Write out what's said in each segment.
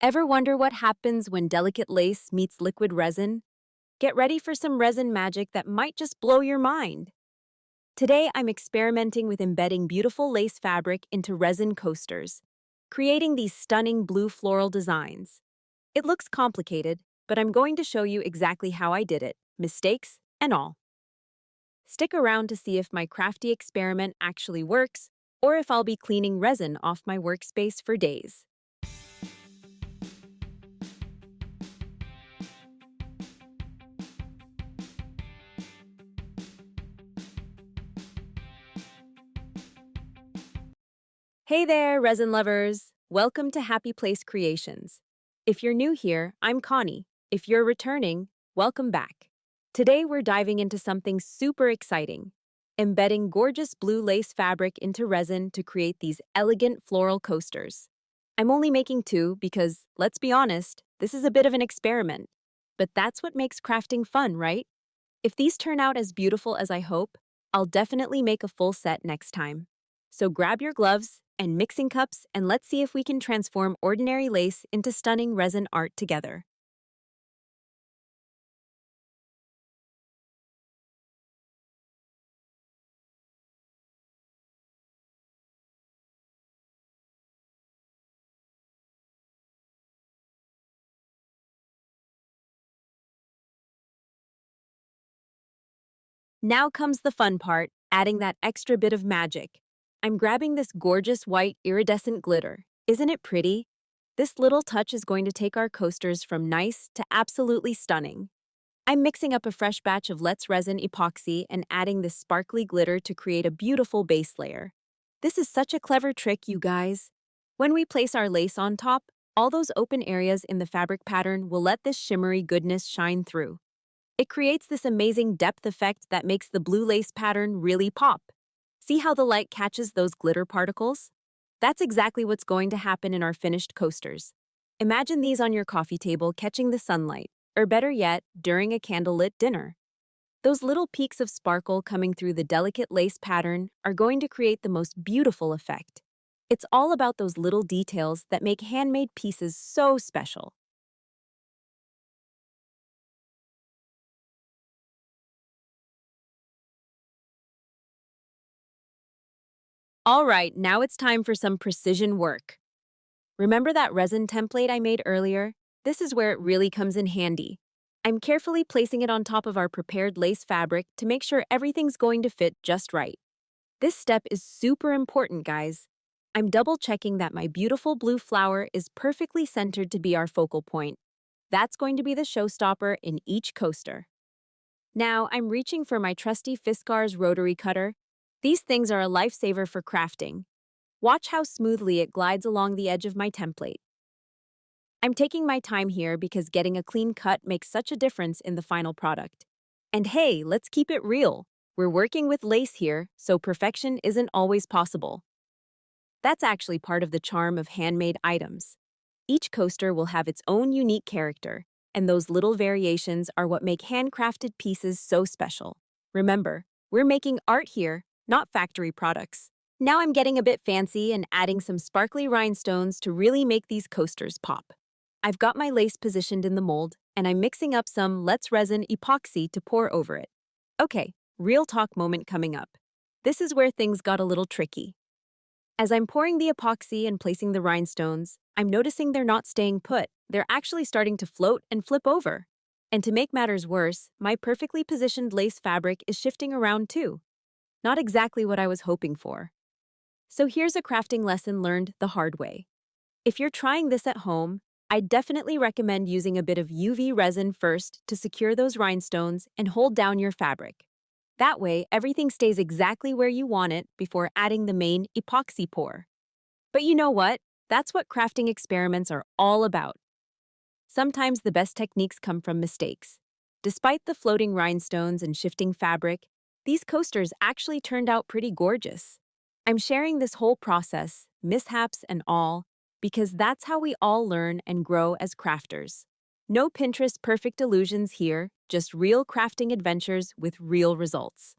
Ever wonder what happens when delicate lace meets liquid resin? Get ready for some resin magic that might just blow your mind. Today, I'm experimenting with embedding beautiful lace fabric into resin coasters, creating these stunning blue floral designs. It looks complicated, but I'm going to show you exactly how I did it, mistakes and all. Stick around to see if my crafty experiment actually works, or if I'll be cleaning resin off my workspace for days. Hey there, resin lovers! Welcome to Happy Place Creations. If you're new here, I'm Connie. If you're returning, welcome back. Today we're diving into something super exciting, embedding gorgeous blue lace fabric into resin to create these elegant floral coasters. I'm only making two because, let's be honest, this is a bit of an experiment. But that's what makes crafting fun, right? If these turn out as beautiful as I hope, I'll definitely make a full set next time. So grab your gloves and mixing cups and let's see if we can transform ordinary lace into stunning resin art together. Now comes the fun part, adding that extra bit of magic. I'm grabbing this gorgeous white iridescent glitter. Isn't it pretty? This little touch is going to take our coasters from nice to absolutely stunning. I'm mixing up a fresh batch of Let's Resin epoxy and adding this sparkly glitter to create a beautiful base layer. This is such a clever trick, you guys. When we place our lace on top, all those open areas in the fabric pattern will let this shimmery goodness shine through. It creates this amazing depth effect that makes the blue lace pattern really pop. See how the light catches those glitter particles? That's exactly what's going to happen in our finished coasters. Imagine these on your coffee table catching the sunlight, or better yet, during a candlelit dinner. Those little peaks of sparkle coming through the delicate lace pattern are going to create the most beautiful effect. It's all about those little details that make handmade pieces so special. All right, now it's time for some precision work. Remember that resin template I made earlier? This is where it really comes in handy. I'm carefully placing it on top of our prepared lace fabric to make sure everything's going to fit just right. This step is super important, guys. I'm double checking that my beautiful blue flower is perfectly centered to be our focal point. That's going to be the showstopper in each coaster. Now, I'm reaching for my trusty Fiskars rotary cutter. These things are a lifesaver for crafting. Watch how smoothly it glides along the edge of my template. I'm taking my time here because getting a clean cut makes such a difference in the final product. And hey, let's keep it real. We're working with lace here, so perfection isn't always possible. That's actually part of the charm of handmade items. Each coaster will have its own unique character, and those little variations are what make handcrafted pieces so special. Remember, we're making art here, not factory products. Now I'm getting a bit fancy and adding some sparkly rhinestones to really make these coasters pop. I've got my lace positioned in the mold, and I'm mixing up some Let's Resin epoxy to pour over it. Okay, real talk moment coming up. This is where things got a little tricky. As I'm pouring the epoxy and placing the rhinestones, I'm noticing they're not staying put. They're actually starting to float and flip over. And to make matters worse, my perfectly positioned lace fabric is shifting around too. Not exactly what I was hoping for. So here's a crafting lesson learned the hard way. If you're trying this at home, I definitely recommend using a bit of UV resin first to secure those rhinestones and hold down your fabric. That way, everything stays exactly where you want it before adding the main epoxy pour. But you know what? That's what crafting experiments are all about. Sometimes the best techniques come from mistakes. Despite the floating rhinestones and shifting fabric, these coasters actually turned out pretty gorgeous. I'm sharing this whole process, mishaps and all, because that's how we all learn and grow as crafters. No Pinterest perfect illusions here, just real crafting adventures with real results.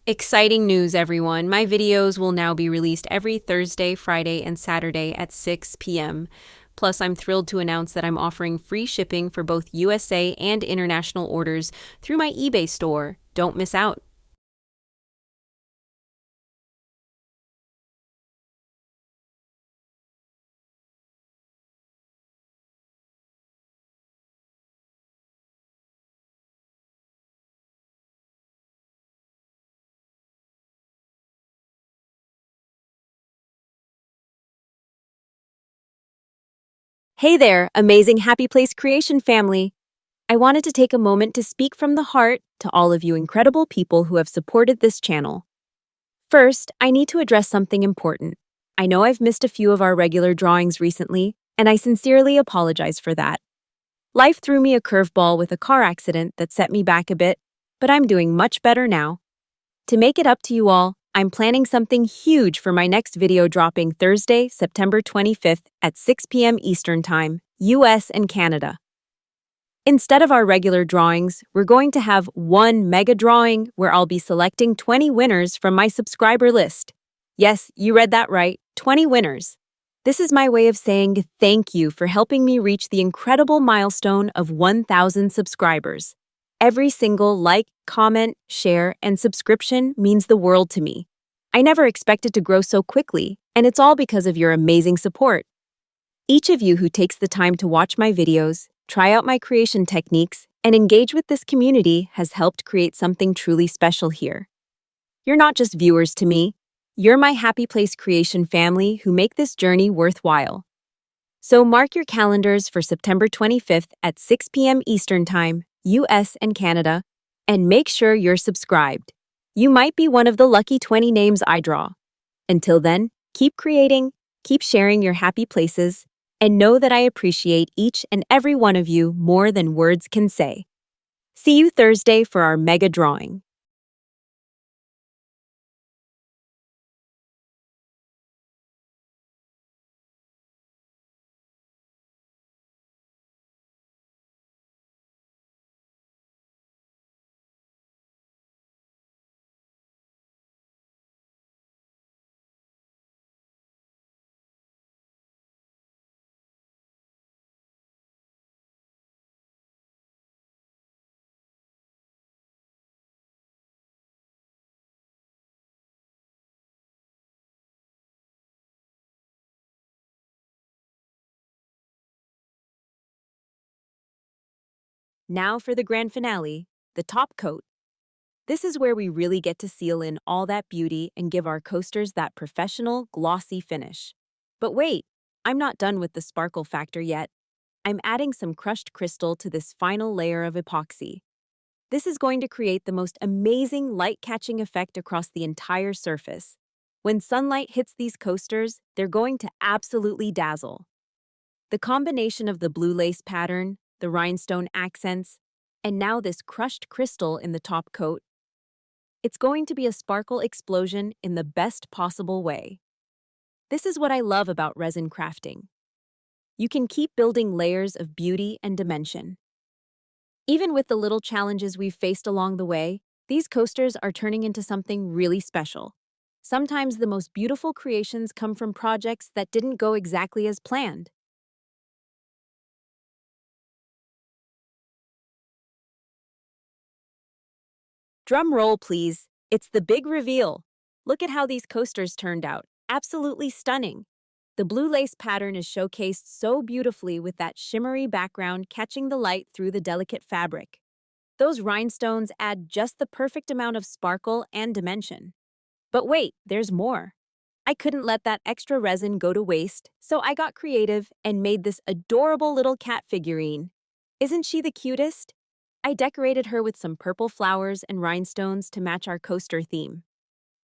Exciting news, everyone. My videos will now be released every Thursday, Friday, and Saturday at 6 p.m. Plus, I'm thrilled to announce that I'm offering free shipping for both USA and international orders through my eBay store. Don't miss out. Hey there, amazing Happy Place Creation family. I wanted to take a moment to speak from the heart to all of you incredible people who have supported this channel. First, I need to address something important. I know I've missed a few of our regular drawings recently, and I sincerely apologize for that. Life threw me a curveball with a car accident that set me back a bit, but I'm doing much better now. To make it up to you all, I'm planning something huge for my next video dropping Thursday, September 25th at 6 p.m. Eastern Time, US and Canada. Instead of our regular drawings, we're going to have one mega drawing where I'll be selecting 20 winners from my subscriber list. Yes, you read that right, 20 winners. This is my way of saying thank you for helping me reach the incredible milestone of 1,000 subscribers. Every single like, comment, share, and subscription means the world to me. I never expected to grow so quickly, and it's all because of your amazing support. Each of you who takes the time to watch my videos, try out my creation techniques, and engage with this community has helped create something truly special here. You're not just viewers to me, you're my Happy Place Creation family who make this journey worthwhile. So mark your calendars for September 25th at 6 p.m. Eastern Time, US and Canada, and make sure you're subscribed. You might be one of the lucky 20 names I draw. Until then, keep creating, keep sharing your happy places, and know that I appreciate each and every one of you more than words can say. See you Thursday for our mega drawing. Now for the grand finale, the top coat. This is where we really get to seal in all that beauty and give our coasters that professional, glossy finish. But wait, I'm not done with the sparkle factor yet. I'm adding some crushed crystal to this final layer of epoxy. This is going to create the most amazing light-catching effect across the entire surface. When sunlight hits these coasters, they're going to absolutely dazzle. The combination of the blue lace pattern, the rhinestone accents, and now this crushed crystal in the top coat, it's going to be a sparkle explosion in the best possible way. This is what I love about resin crafting. You can keep building layers of beauty and dimension. Even with the little challenges we've faced along the way, these coasters are turning into something really special. Sometimes the most beautiful creations come from projects that didn't go exactly as planned. Drum roll, please. It's the big reveal. Look at how these coasters turned out. Absolutely stunning. The blue lace pattern is showcased so beautifully with that shimmery background catching the light through the delicate fabric. Those rhinestones add just the perfect amount of sparkle and dimension. But wait, there's more. I couldn't let that extra resin go to waste, so I got creative and made this adorable little cat figurine. Isn't she the cutest? I decorated her with some purple flowers and rhinestones to match our coaster theme.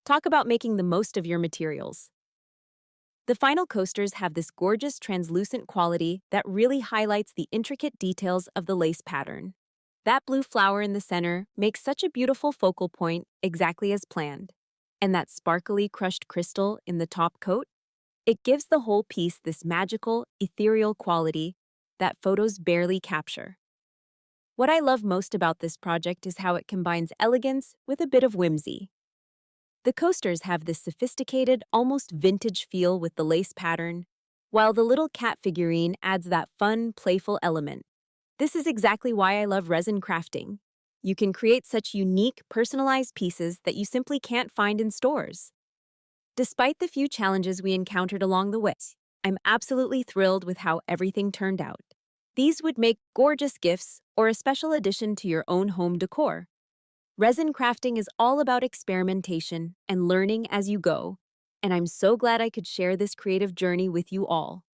Talk about making the most of your materials. The final coasters have this gorgeous translucent quality that really highlights the intricate details of the lace pattern. That blue flower in the center makes such a beautiful focal point, exactly as planned. And that sparkly crushed crystal in the top coat? It gives the whole piece this magical, ethereal quality that photos barely capture. What I love most about this project is how it combines elegance with a bit of whimsy. The coasters have this sophisticated, almost vintage feel with the lace pattern, while the little cat figurine adds that fun, playful element. This is exactly why I love resin crafting. You can create such unique, personalized pieces that you simply can't find in stores. Despite the few challenges we encountered along the way, I'm absolutely thrilled with how everything turned out. These would make gorgeous gifts or a special addition to your own home decor. Resin crafting is all about experimentation and learning as you go, and I'm so glad I could share this creative journey with you all.